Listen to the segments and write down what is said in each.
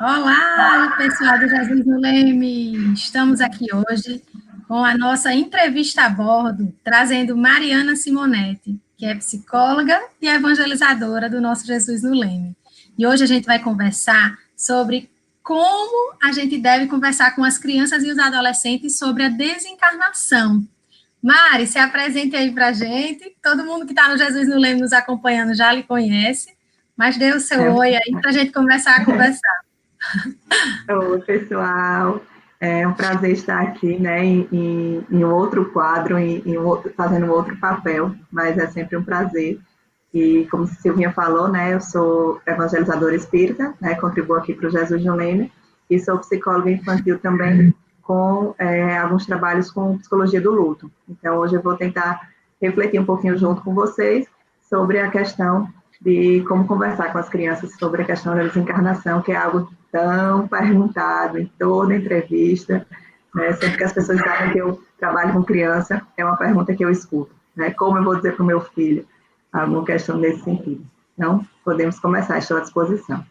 Olá, pessoal do Jesus no Leme! Estamos aqui hoje com a nossa entrevista a bordo, trazendo Mariana Simonetti, que é psicóloga e evangelizadora do nosso Jesus no Leme. E hoje a gente vai conversar sobre como a gente deve conversar com as crianças e os adolescentes sobre a desencarnação. Mari, se apresente aí para a gente. Todo mundo que está no Jesus no Leme nos acompanhando já lhe conhece, mas dê o seu oi aí para a gente começar a conversar. Oi, pessoal. É um prazer estar aqui, né, em outro quadro, fazendo um outro papel, mas é sempre um prazer. E como a Silvinha falou, né, eu sou evangelizadora espírita, né, contribuo aqui para o Jesus no Leme, e sou psicóloga infantil também, com alguns trabalhos com psicologia do luto. Então, hoje eu vou tentar refletir um pouquinho junto com vocês sobre a questão de como conversar com as crianças sobre a questão da desencarnação, que é algo tão perguntado em toda entrevista, né? Sempre que as pessoas sabem que eu trabalho com criança, é uma pergunta que eu escuto, né? Como eu vou dizer para o meu filho? Alguma questão nesse sentido. Então, podemos começar, estou à disposição.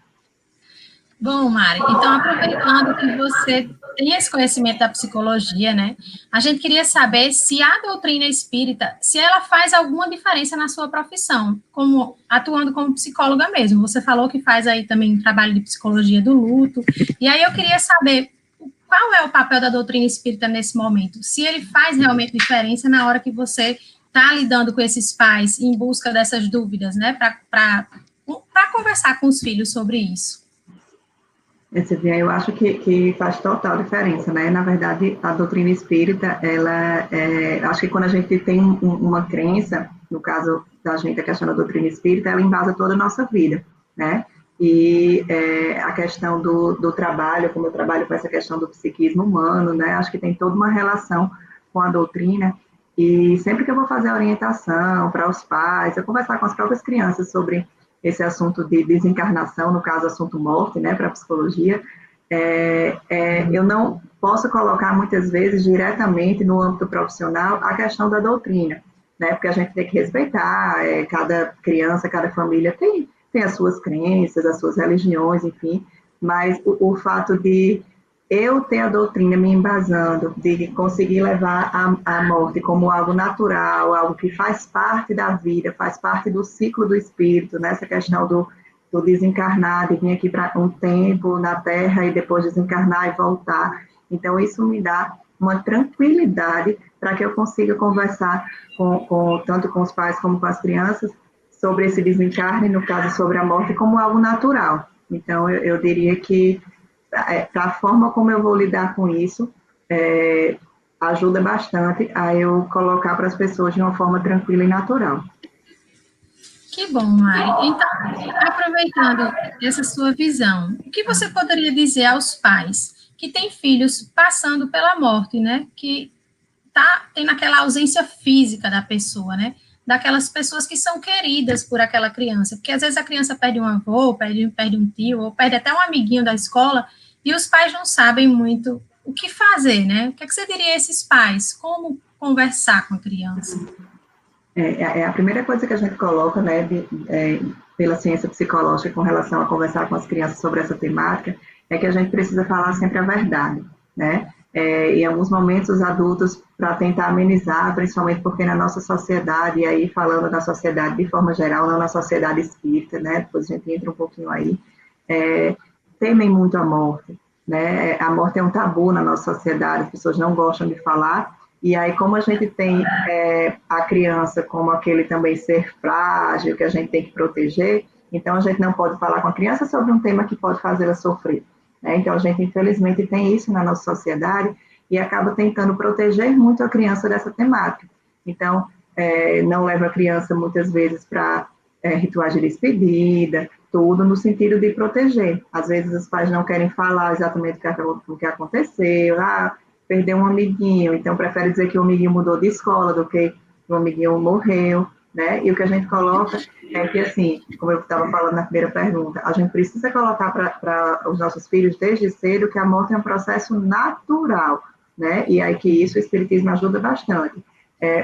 Bom, Mari, então aproveitando que você tem esse conhecimento da psicologia, né? A gente queria saber se a doutrina espírita, se ela faz alguma diferença na sua profissão, como atuando como psicóloga mesmo. Você falou que faz aí também trabalho de psicologia do luto. E aí eu queria saber qual é o papel da doutrina espírita nesse momento? Se ele faz realmente diferença na hora que você está lidando com esses pais em busca dessas dúvidas, né? Para conversar com os filhos sobre isso. Eu acho que faz total diferença, né? Na verdade, a doutrina espírita, acho que quando a gente tem uma crença, no caso da gente, a questão da doutrina espírita, ela embasa toda a nossa vida, né? E a questão do trabalho, como eu trabalho com essa questão do psiquismo humano, né? Acho que tem toda uma relação com a doutrina. E sempre que eu vou fazer a orientação para os pais, eu conversar com as próprias crianças sobre esse assunto de desencarnação, no caso, assunto morte, né, para a psicologia, eu não posso colocar, muitas vezes, diretamente no âmbito profissional, a questão da doutrina, né, porque a gente tem que respeitar, cada criança, cada família tem as suas crenças, as suas religiões, enfim, mas o fato de eu ter a doutrina me embasando, de conseguir levar a morte como algo natural, algo que faz parte da vida, faz parte do ciclo do espírito, nessa questão do desencarnar, de vir aqui para um tempo na Terra e depois desencarnar e voltar. Então, isso me dá uma tranquilidade para que eu consiga conversar tanto com os pais como com as crianças sobre esse desencarne, no caso, sobre a morte, como algo natural. Então, eu diria que para a forma como eu vou lidar com isso, ajuda bastante a eu colocar para as pessoas de uma forma tranquila e natural. Que bom, Mari. Então, aproveitando essa sua visão, o que você poderia dizer aos pais que têm filhos passando pela morte, né? Que tá tendo aquela ausência física da pessoa, né? Daquelas pessoas que são queridas por aquela criança. Porque às vezes a criança perde um avô, perde um tio, ou perde até um amiguinho da escola, e os pais não sabem muito o que fazer, né? O que, é que você diria a esses pais? Como conversar com a criança? É a primeira coisa que a gente coloca, né, pela ciência psicológica com relação a conversar com as crianças sobre essa temática, é que a gente precisa falar sempre a verdade, né? Em alguns momentos os adultos, para tentar amenizar, principalmente porque na nossa sociedade, e aí falando da sociedade de forma geral, não na sociedade espírita, né? Depois a gente entra um pouquinho aí, temem muito a morte, né? A morte é um tabu na nossa sociedade, as pessoas não gostam de falar. E aí, como a gente tem a criança como aquele também ser frágil que a gente tem que proteger, então a gente não pode falar com a criança sobre um tema que pode fazê-la sofrer, né? Então a gente, infelizmente, tem isso na nossa sociedade e acaba tentando proteger muito a criança dessa temática. Então, não leva a criança, muitas vezes, para rituais de despedida, tudo no sentido de proteger. Às vezes os pais não querem falar exatamente o que aconteceu, perdeu um amiguinho, então prefere dizer que o amiguinho mudou de escola do que o amiguinho morreu, né? E o que a gente coloca é que, assim, como eu estava falando na primeira pergunta, a gente precisa colocar para os nossos filhos desde cedo que a morte é um processo natural, né? E aí que isso o Espiritismo ajuda bastante.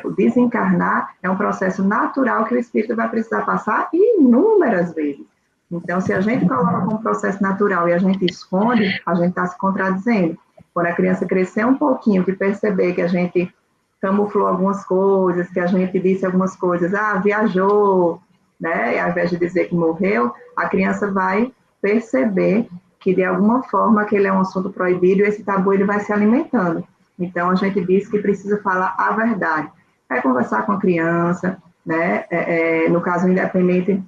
O desencarnar é um processo natural que o espírito vai precisar passar inúmeras vezes. Então, se a gente coloca como processo natural e a gente esconde, a gente está se contradizendo. Quando a criança crescer um pouquinho, que perceber que a gente camuflou algumas coisas, que a gente disse algumas coisas, viajou, né? E ao invés de dizer que morreu, a criança vai perceber que, de alguma forma, aquele é um assunto proibido e esse tabu ele vai se alimentando. Então, a gente diz que precisa falar a verdade. É conversar com a criança, né? No caso, independente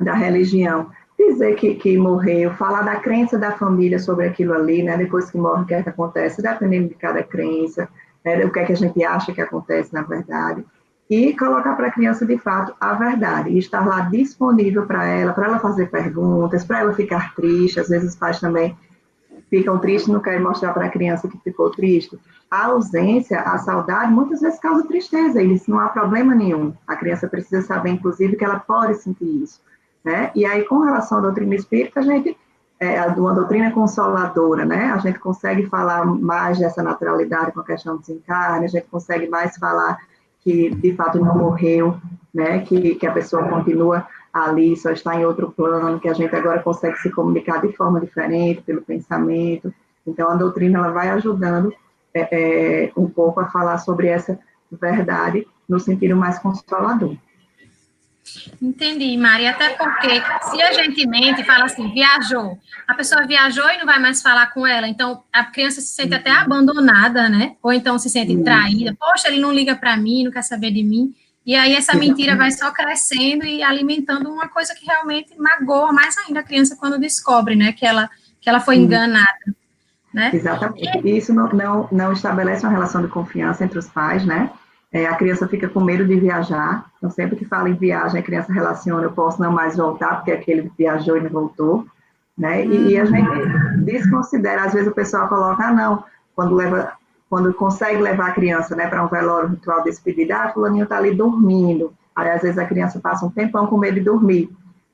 da religião, dizer que morreu, falar da crença da família sobre aquilo ali, né? Depois que morre, o que é que acontece, dependendo de cada crença, né? O que é que a gente acha que acontece na verdade, e colocar para a criança, de fato, a verdade, e estar lá disponível para ela fazer perguntas, para ela ficar triste. Às vezes os pais também ficam tristes, não querem mostrar para a criança que ficou triste. A ausência, a saudade, muitas vezes causa tristeza, e isso não há problema nenhum. A criança precisa saber, inclusive, que ela pode sentir isso, né? E aí, com relação à doutrina espírita, a gente, uma doutrina consoladora, né? A gente consegue falar mais dessa naturalidade com a questão do desencarne, a gente consegue mais falar que, de fato, não morreu, né? Que a pessoa continua ali, só está em outro plano, que a gente agora consegue se comunicar de forma diferente, pelo pensamento. Então, a doutrina ela vai ajudando um pouco a falar sobre essa verdade no sentido mais consolador. Entendi, Mari, até porque se a gente mente e fala assim, viajou, a pessoa viajou e não vai mais falar com ela, então a criança se sente até abandonada, né? Ou então se sente traída, poxa, ele não liga para mim, não quer saber de mim, e aí essa mentira vai só crescendo e alimentando uma coisa que realmente magoa mais ainda a criança quando descobre, né, que ela foi enganada, né? Exatamente, e isso não estabelece uma relação de confiança entre os pais, né? A criança fica com medo de viajar, então sempre que fala em viagem, a criança relaciona, eu posso não mais voltar, porque aquele viajou e não voltou, né? E a gente desconsidera, às vezes o pessoal coloca, não, quando consegue levar a criança, né, para um velório ritual de despedida, fulaninho está ali dormindo, aí às vezes a criança passa um tempão com medo de dormir,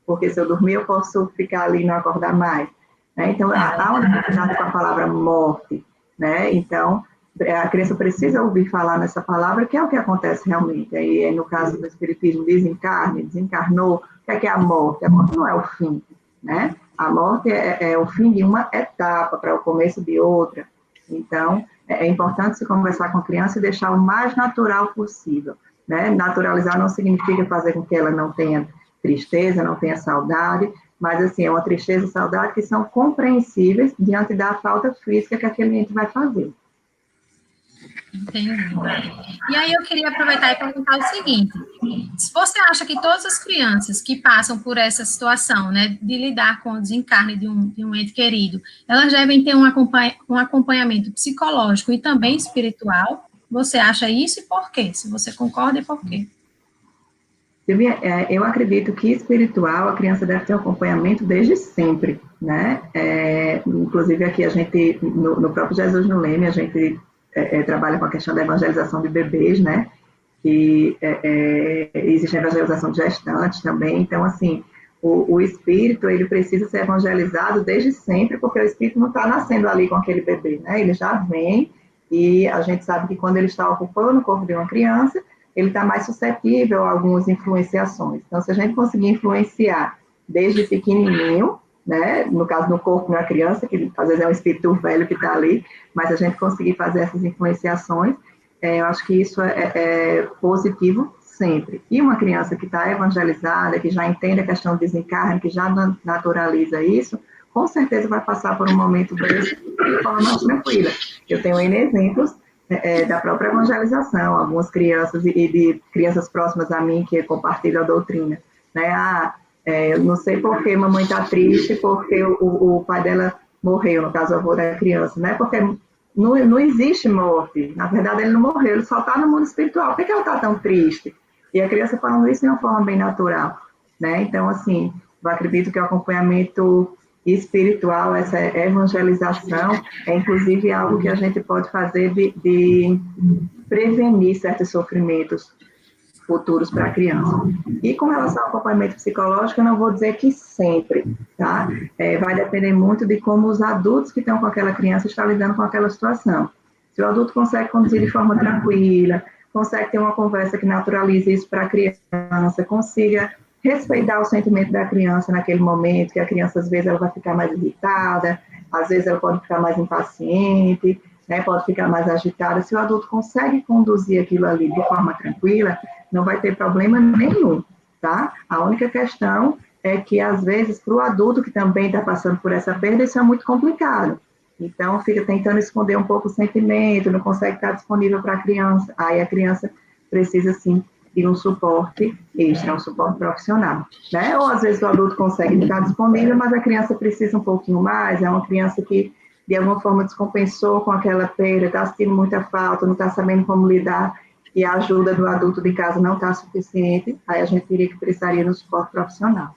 porque se eu dormir eu posso ficar ali e não acordar mais, né? Então há uma dificuldade com a palavra morte, né? Então a criança precisa ouvir falar nessa palavra, que é o que acontece realmente. Aí, no caso do espiritismo, desencarne, desencarnou, o que é a morte? A morte não é o fim, né? A morte é o fim de uma etapa para o começo de outra. Então, é importante se conversar com a criança e deixar o mais natural possível, né? Naturalizar não significa fazer com que ela não tenha tristeza, não tenha saudade, mas, assim, é uma tristeza e saudade que são compreensíveis diante da falta física que aquele ente vai fazer. Entendi. E aí eu queria aproveitar e perguntar o seguinte, se você acha que todas as crianças que passam por essa situação, né, de lidar com o desencarne de um ente querido, elas devem ter um acompanhamento psicológico e também espiritual? Você acha isso e por quê? Se você concorda, e por quê? Silvia, eu acredito que espiritual a criança deve ter um acompanhamento desde sempre, né? Inclusive aqui a gente, no próprio Jesus no Leme, a gente trabalha com a questão da evangelização de bebês, né? Que existe a evangelização de gestantes também. Então, assim, o espírito, ele precisa ser evangelizado desde sempre, porque o espírito não está nascendo ali com aquele bebê, né? Ele já vem, e a gente sabe que quando ele está ocupando o corpo de uma criança, ele está mais suscetível a algumas influenciações. Então, se a gente conseguir influenciar desde pequenininho, né, no caso no corpo de uma criança, que às vezes é um espírito velho que está ali, mas a gente conseguir fazer essas influenciações, eu acho que isso é positivo sempre. E uma criança que está evangelizada, que já entende a questão do desencarne, que já naturaliza isso, com certeza vai passar por um momento desse de forma mais tranquila. Eu tenho N exemplos da própria evangelização, algumas crianças e de crianças próximas a mim que compartilham a doutrina, né? Eu não sei por que mamãe está triste porque o pai dela morreu, no caso o avô da criança, né? Porque não existe morte, na verdade ele não morreu, ele só está no mundo espiritual, por que ela está tão triste? E a criança falando isso de uma forma bem natural, né? Então, assim, eu acredito que o acompanhamento espiritual, essa evangelização, é inclusive algo que a gente pode fazer de prevenir certos sofrimentos futuros para a criança. E com relação ao acompanhamento psicológico, eu não vou dizer que sempre, tá? Vai depender muito de como os adultos que estão com aquela criança estão lidando com aquela situação. Se o adulto consegue conduzir de forma tranquila, consegue ter uma conversa que naturalize isso para a criança, consiga respeitar o sentimento da criança naquele momento, que a criança, às vezes, ela vai ficar mais irritada, às vezes ela pode ficar mais impaciente, né, pode ficar mais agitada. Se o adulto consegue conduzir aquilo ali de forma tranquila, não vai ter problema nenhum, tá? A única questão é que, às vezes, para o adulto que também está passando por essa perda, isso é muito complicado. Então, fica tentando esconder um pouco o sentimento, não consegue estar disponível para a criança. Aí a criança precisa, sim, de um suporte extra, um suporte profissional, né? Ou, às vezes, o adulto consegue estar disponível, mas a criança precisa um pouquinho mais, é uma criança que, de alguma forma, descompensou com aquela perda, está sentindo muita falta, não está sabendo como lidar, e a ajuda do adulto de casa não está suficiente, aí a gente diria que precisaria de um suporte profissional.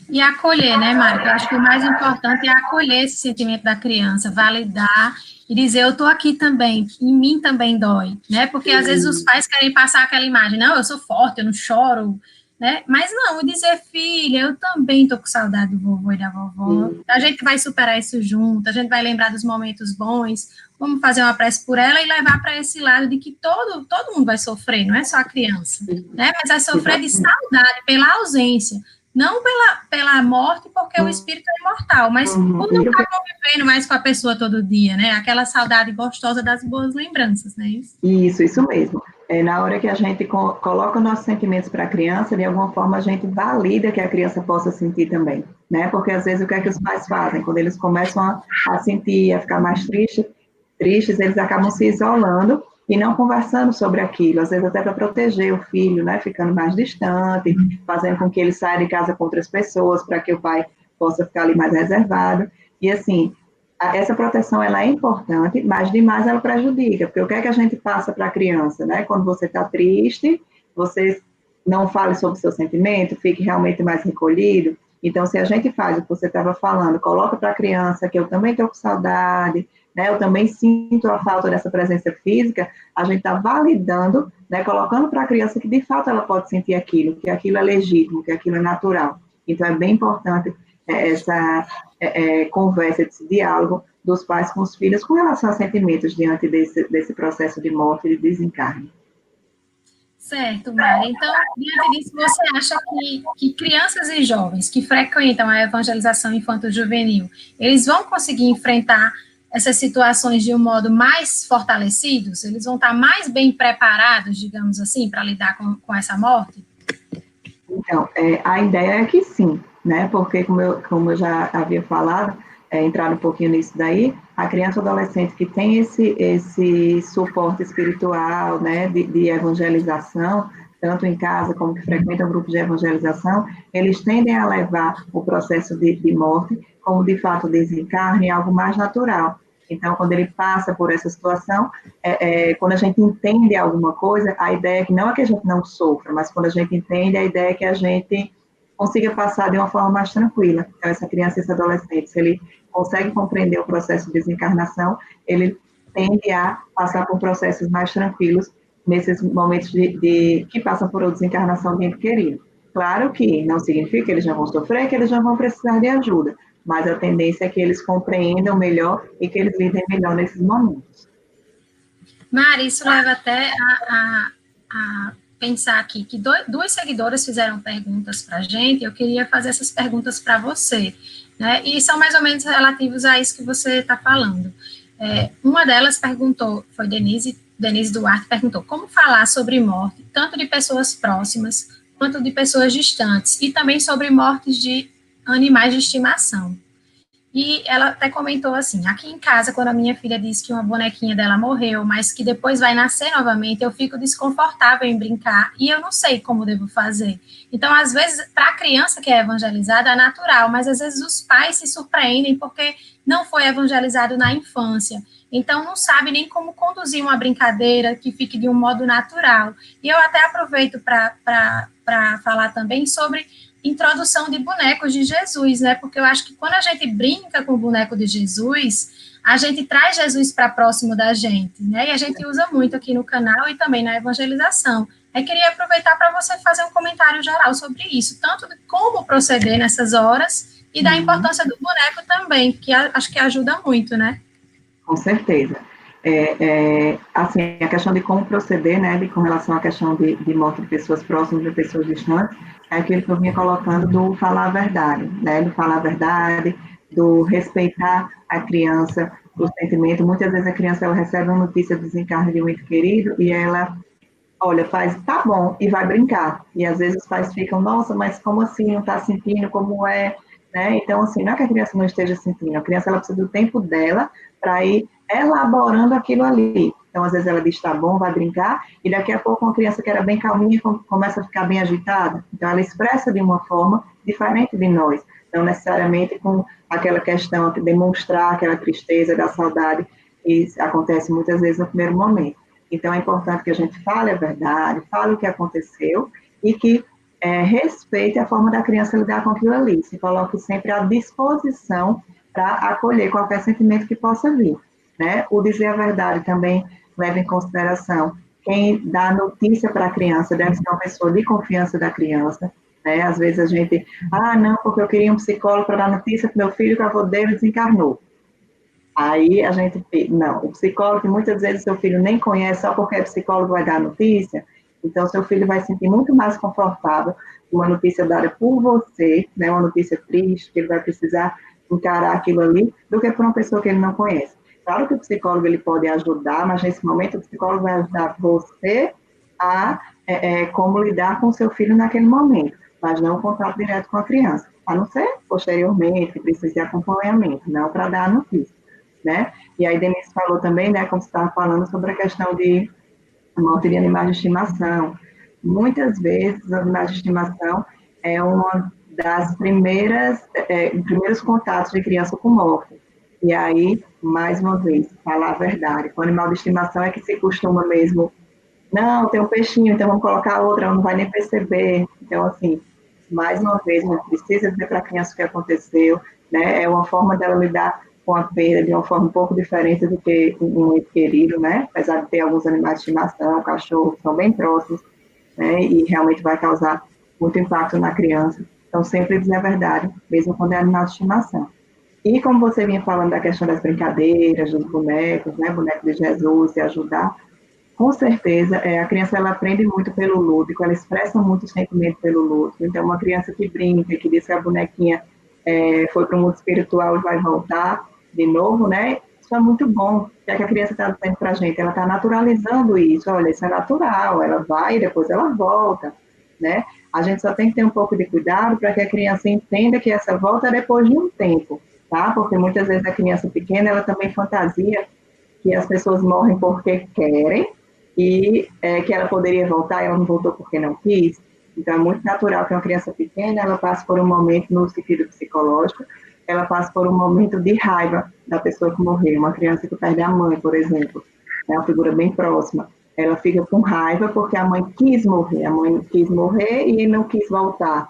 E acolher, né, Mari? Eu acho que o mais importante é acolher esse sentimento da criança, validar e dizer, eu estou aqui também, em mim também dói, né? Porque às vezes os pais querem passar aquela imagem, não, eu sou forte, eu não choro, né? Mas não, dizer, filha, eu também estou com saudade do vovô e da vovó, a gente vai superar isso junto, a gente vai lembrar dos momentos bons, vamos fazer uma prece por ela e levar para esse lado de que todo mundo vai sofrer, não é só a criança, né? Mas vai sofrer de saudade pela ausência, não pela morte, porque o espírito é imortal, mas por não estar convivendo mais com a pessoa todo dia, né? Aquela saudade gostosa das boas lembranças, né? Isso mesmo. Na hora que a gente coloca nossos sentimentos para a criança, de alguma forma a gente valida que a criança possa sentir também, né? Porque às vezes o que é que os pais fazem? Quando eles começam a sentir, a ficar mais tristes, eles acabam se isolando e não conversando sobre aquilo, às vezes até para proteger o filho, né, ficando mais distante, fazendo com que ele saia de casa com outras pessoas, para que o pai possa ficar ali mais reservado, e assim, essa proteção ela é importante, mas demais ela prejudica, porque o que é que a gente passa para a criança, né, quando você está triste, você não fale sobre o seu sentimento, fique realmente mais recolhido, então se a gente faz o que você estava falando, coloca para a criança que eu também estou com saudade, né, eu também sinto a falta dessa presença física, a gente está validando, né, colocando para a criança que de fato ela pode sentir aquilo, que aquilo é legítimo, que aquilo é natural. Então é bem importante essa conversa, esse diálogo dos pais com os filhos com relação a sentimentos diante desse processo de morte e de desencarne. Certo, Mari. Então, diante disso, você acha que crianças e jovens que frequentam a evangelização infanto-juvenil, eles vão conseguir enfrentar essas situações de um modo mais fortalecidos? Eles vão estar mais bem preparados, digamos assim, para lidar com essa morte? Então, a ideia é que sim, né? Porque, como eu já havia falado, entrar um pouquinho nisso daí, a criança ou adolescente que tem esse suporte espiritual, né, de evangelização, tanto em casa como que frequentam grupos de evangelização, eles tendem a levar o processo de morte como, de fato, desencarne, algo mais natural. Então, quando ele passa por essa situação, quando a gente entende alguma coisa, a ideia é que não é que a gente não sofra, mas quando a gente entende, a ideia é que a gente consiga passar de uma forma mais tranquila. Então, essa criança e esse adolescente, se ele consegue compreender o processo de desencarnação, ele tende a passar por processos mais tranquilos nesses momentos que passam por uma desencarnação de ente querido. Claro que não significa que eles já vão sofrer, que eles já vão precisar de ajuda, mas a tendência é que eles compreendam melhor e que eles lidem melhor nesses momentos. Mari, isso leva até a pensar aqui que duas seguidoras fizeram perguntas para a gente, eu queria fazer essas perguntas para você, né? E são mais ou menos relativos a isso que você está falando. Uma delas perguntou, foi Denise Duarte, perguntou como falar sobre morte, tanto de pessoas próximas quanto de pessoas distantes, e também sobre mortes de animais de estimação. E ela até comentou assim, aqui em casa, quando a minha filha disse que uma bonequinha dela morreu, mas que depois vai nascer novamente, eu fico desconfortável em brincar e eu não sei como devo fazer. Então, às vezes, para a criança que é evangelizada, é natural, mas às vezes os pais se surpreendem porque não foi evangelizado na infância. Então, não sabe nem como conduzir uma brincadeira que fique de um modo natural. E eu até aproveito para falar também sobre introdução de bonecos de Jesus, né? Porque eu acho que quando a gente brinca com o boneco de Jesus, a gente traz Jesus para próximo da gente, né? E a gente usa muito aqui no canal e também na evangelização. Aí queria aproveitar para você fazer um comentário geral sobre isso, tanto de como proceder nessas horas e da importância do boneco também, que acho que ajuda muito, né? Com certeza. Assim, a questão de como proceder, né, com relação à questão de morte de pessoas próximas, de pessoas distantes, é aquilo que eu vinha colocando do falar a verdade, né, do falar a verdade, do respeitar a criança, o sentimento. Muitas vezes a criança ela recebe uma notícia de desencarne de um ente querido e ela, olha, faz, tá bom, e vai brincar. E às vezes os pais ficam, nossa, mas como assim, não está sentindo, como é, né? Então, assim, não é que a criança não esteja sentindo, a criança ela precisa do tempo dela para ir elaborando aquilo ali. Então, às vezes ela diz, tá bom, vai brincar, e daqui a pouco uma criança que era bem calminha começa a ficar bem agitada. Então, ela expressa de uma forma diferente de nós, não necessariamente com aquela questão de demonstrar aquela tristeza, da saudade, que acontece muitas vezes no primeiro momento. Então, é importante que a gente fale a verdade, fale o que aconteceu e que respeite a forma da criança lidar com aquilo ali, se coloque sempre à disposição para acolher qualquer sentimento que possa vir. Né? O dizer a verdade também leva em consideração quem dá notícia para a criança deve ser uma pessoa de confiança da criança. Né? Às vezes a gente, não, porque eu queria um psicólogo para dar notícia para meu filho que o avô dele desencarnou. Aí a gente, não, o psicólogo, que muitas vezes seu filho nem conhece, só porque é psicólogo vai dar notícia, então seu filho vai se sentir muito mais confortável com uma notícia dada por você, né, uma notícia triste, que ele vai precisar encarar aquilo ali, do que por uma pessoa que ele não conhece. Claro que o psicólogo ele pode ajudar, mas nesse momento o psicólogo vai ajudar você a como lidar com o seu filho naquele momento, mas não o contato direto com a criança, a não ser posteriormente que precise de acompanhamento, não para dar a notícia. Né? E aí Denise falou também, né, como você estava falando, sobre a questão de morte de animais de estimação. Muitas vezes, os animais de estimação é uma das primeiros contatos de criança com morte. E aí, mais uma vez, falar a verdade. Com o animal de estimação é que se costuma mesmo, não, tem um peixinho, então vamos colocar outra, ela não vai nem perceber. Então, assim, mais uma vez, a gente precisa dizer para a criança o que aconteceu, né? É uma forma dela lidar com a perda de uma forma um pouco diferente do que um ente querido, né? Apesar de ter alguns animais de estimação, cachorros, são bem próximos, né? E realmente vai causar muito impacto na criança. Então, sempre dizer a verdade, mesmo quando é animal de estimação. E como você vinha falando da questão das brincadeiras, dos bonecos, né? Boneco de Jesus, e ajudar, com certeza, a criança ela aprende muito pelo lúdico, ela expressa muito o sentimento pelo lúdico. Então, uma criança que brinca, que diz que a bonequinha foi para o mundo espiritual e vai voltar de novo, né? Isso é muito bom. O que é que a criança está dizendo para a gente? Ela está naturalizando isso. Olha, isso é natural. Ela vai e depois ela volta, né? A gente só tem que ter um pouco de cuidado para que a criança entenda que essa volta é depois de um tempo, tá? Porque muitas vezes a criança pequena, ela também fantasia que as pessoas morrem porque querem e que ela poderia voltar e ela não voltou porque não quis. Então, é muito natural que uma criança pequena, ela passe por um momento, no sentido psicológico, ela passe por um momento de raiva da pessoa que morreu. Uma criança que perde a mãe, por exemplo, é uma figura bem próxima. Ela fica com raiva porque a mãe quis morrer. A mãe quis morrer e não quis voltar.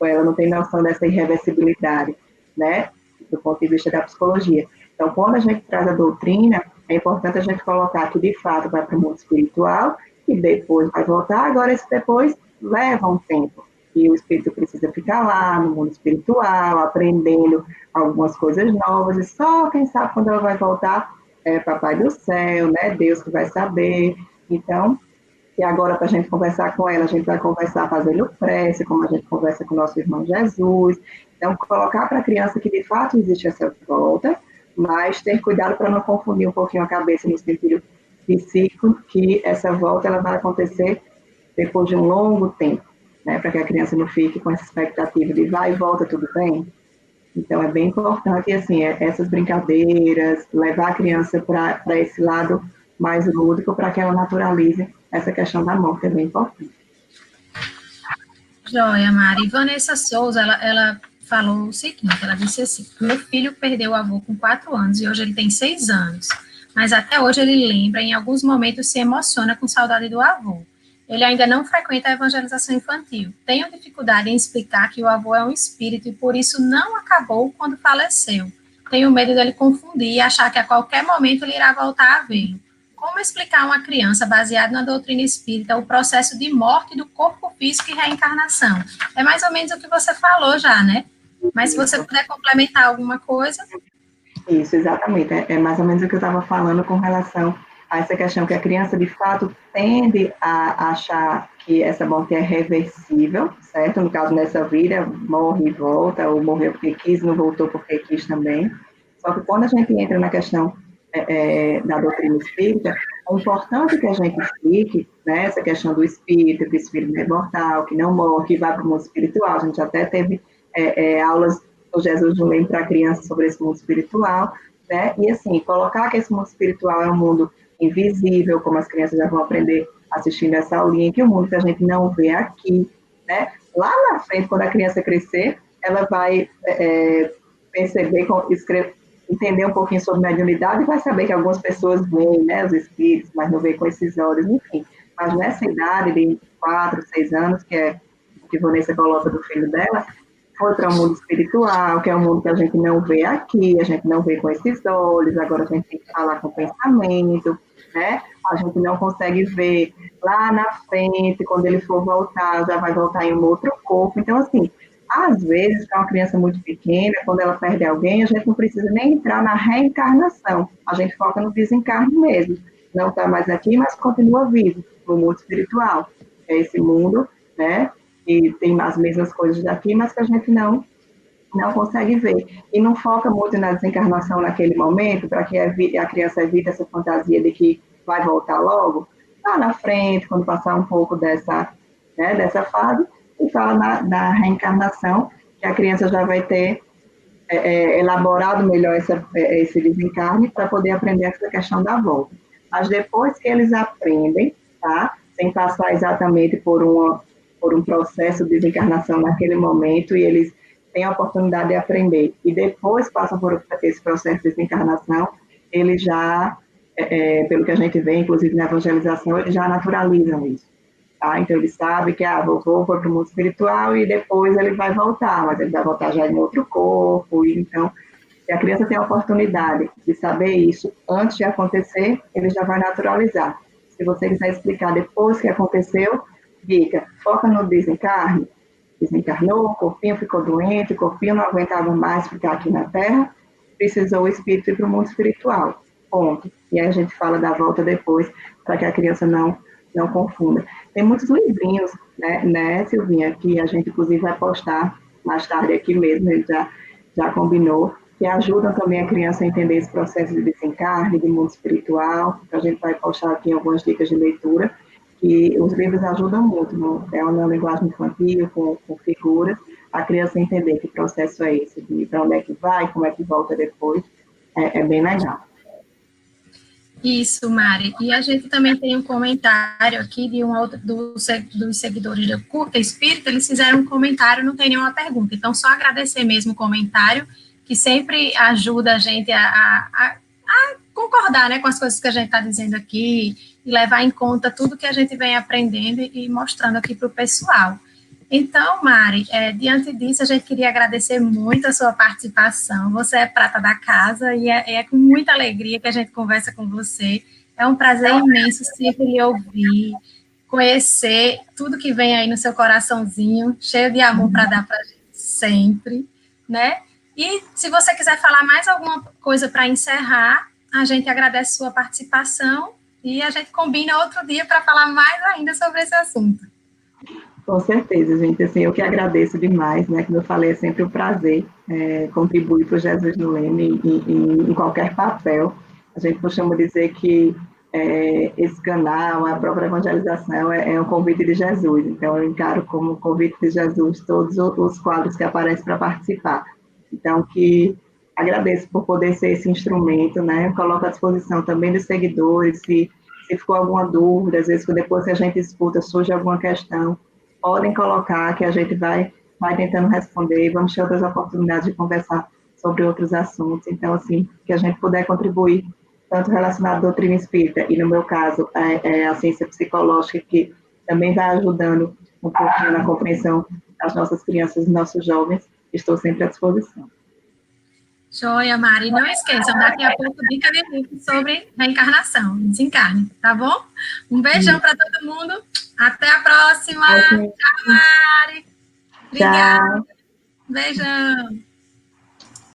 Ela não tem noção dessa irreversibilidade, né? Do ponto de vista da psicologia. Então, quando a gente traz a doutrina, é importante a gente colocar que, de fato, vai para o mundo espiritual e depois vai voltar. Agora, esse depois leva um tempo. E o espírito precisa ficar lá no mundo espiritual, aprendendo algumas coisas novas. E só quem sabe quando ela vai voltar é Papai do Céu, né? Deus que vai saber. Então, e agora, para a gente conversar com ela, a gente vai conversar fazendo prece, como a gente conversa com o nosso irmão Jesus. Então, colocar para a criança que, de fato, existe essa volta, mas ter cuidado para não confundir um pouquinho a cabeça no sentido psíquico, que essa volta ela vai acontecer depois de um longo tempo, né? Para que a criança não fique com essa expectativa de vai e volta, tudo bem? Então, é bem importante, assim, essas brincadeiras, levar a criança para esse lado mais lúdico, para que ela naturalize essa questão da morte, é bem importante. Joia, Mari. Vanessa Souza, ela falou o seguinte, ela disse assim, meu filho perdeu o avô com 4 anos e hoje ele tem 6 anos, mas até hoje ele lembra, em alguns momentos se emociona com saudade do avô. Ele ainda não frequenta a evangelização infantil. Tenho dificuldade em explicar que o avô é um espírito e por isso não acabou quando faleceu. Tenho medo dele confundir e achar que a qualquer momento ele irá voltar a vê-lo. Como explicar a uma criança, baseado na doutrina espírita, o processo de morte do corpo físico e reencarnação? É mais ou menos o que você falou já, né? Mas se você puder complementar alguma coisa. Isso, exatamente. É mais ou menos o que eu estava falando com relação a essa questão que a criança, de fato, tende a achar que essa morte é reversível, certo? No caso, nessa vida, morre e volta, ou morreu porque quis, não voltou porque quis também. Só que quando a gente entra na questão da doutrina espírita, é importante que a gente explique, né, essa questão do espírito, que o espírito não é mortal, que não morre, que vai para o mundo espiritual. A gente até teve aulas do Jesus não lembro para criança sobre esse mundo espiritual, né? E assim, colocar que esse mundo espiritual é um mundo invisível, como as crianças já vão aprender assistindo essa aulinha, que o mundo que a gente não vê aqui, né? Lá na frente, quando a criança crescer, ela vai perceber, entender um pouquinho sobre mediunidade e vai saber que algumas pessoas veem, né, os espíritos, mas não vê com esses olhos, enfim. Mas nessa idade de 4, 6 anos, que é o que Vanessa coloca do filho dela, foi para o mundo espiritual, que é um mundo que a gente não vê aqui, a gente não vê com esses olhos, agora a gente tem que falar com pensamento, né? A gente não consegue ver lá na frente, quando ele for voltar, já vai voltar em um outro corpo. Então, assim, às vezes, para uma criança muito pequena, quando ela perde alguém, a gente não precisa nem entrar na reencarnação, a gente foca no desencarne mesmo. Não está mais aqui, mas continua vivo no mundo espiritual. É esse mundo, né? Que tem as mesmas coisas daqui, mas que a gente não consegue ver. E não foca muito na desencarnação naquele momento, para que a criança evite essa fantasia de que vai voltar logo, lá na frente, quando passar um pouco dessa fase, e fala na reencarnação, que a criança já vai ter elaborado melhor esse desencarne para poder aprender essa questão da volta. Mas depois que eles aprendem, tá? Sem passar exatamente por um processo de desencarnação naquele momento, e eles têm a oportunidade de aprender, e depois passam por esse processo de desencarnação, eles já, pelo que a gente vê, inclusive na evangelização, eles já naturalizam isso. Tá? Então, ele sabe que vovô foi para o mundo espiritual e depois ele vai voltar, mas ele vai voltar já em outro corpo. E, então, se a criança tem a oportunidade de saber isso antes de acontecer, ele já vai naturalizar. Se você quiser explicar depois que aconteceu, dica, foca no desencarne. Desencarnou, o corpinho ficou doente, o corpinho não aguentava mais ficar aqui na Terra, precisou o espírito ir para o mundo espiritual. Ponto. E aí a gente fala da volta depois, para que a criança não confunda. Tem muitos livrinhos, né, Silvinha, que a gente, inclusive, vai postar mais tarde aqui mesmo, ele já combinou, que ajudam também a criança a entender esse processo de desencarne, de mundo espiritual. A gente vai postar aqui algumas dicas de leitura, que os livros ajudam muito, na linguagem infantil, com figuras, a criança entender que processo é esse, para onde é que vai, como é que volta depois, é bem legal. Isso, Mari. E a gente também tem um comentário aqui de dos seguidores do Curta Espírito, eles fizeram um comentário, não tem nenhuma pergunta. Então, só agradecer mesmo o comentário, que sempre ajuda a gente a concordar, né, com as coisas que a gente está dizendo aqui e levar em conta tudo que a gente vem aprendendo e mostrando aqui para o pessoal. Então, Mari, diante disso, a gente queria agradecer muito a sua participação. Você é prata da casa e é com muita alegria que a gente conversa com você. É um prazer imenso sempre lhe ouvir, conhecer tudo que vem aí no seu coraçãozinho, cheio de amor para dar para a gente sempre, né? E se você quiser falar mais alguma coisa para encerrar, a gente agradece sua participação e a gente combina outro dia para falar mais ainda sobre esse assunto. Com certeza, gente. Assim, eu que agradeço demais, né? Como eu falei, é sempre um prazer contribuir para o Jesus no Leme em qualquer papel. A gente costuma dizer que esse canal, a própria evangelização, é um convite de Jesus. Então, eu encaro como convite de Jesus todos os quadros que aparecem para participar. Então, que agradeço por poder ser esse instrumento, né? Coloco à disposição também dos seguidores, se ficou alguma dúvida, às vezes depois que a gente escuta surge alguma questão, podem colocar que a gente vai tentando responder e vamos ter outras oportunidades de conversar sobre outros assuntos. Então, assim, que a gente puder contribuir, tanto relacionado à doutrina espírita e, no meu caso, a ciência psicológica, que também vai ajudando um pouquinho na compreensão das nossas crianças e nossos jovens, estou sempre à disposição. Joia, Mari. Não esqueçam, daqui a pouco dica de livro sobre reencarnação, desencarne, tá bom? Um beijão para todo mundo. Até a próxima. Tchau, Mari. Obrigada. Tchau. Beijão.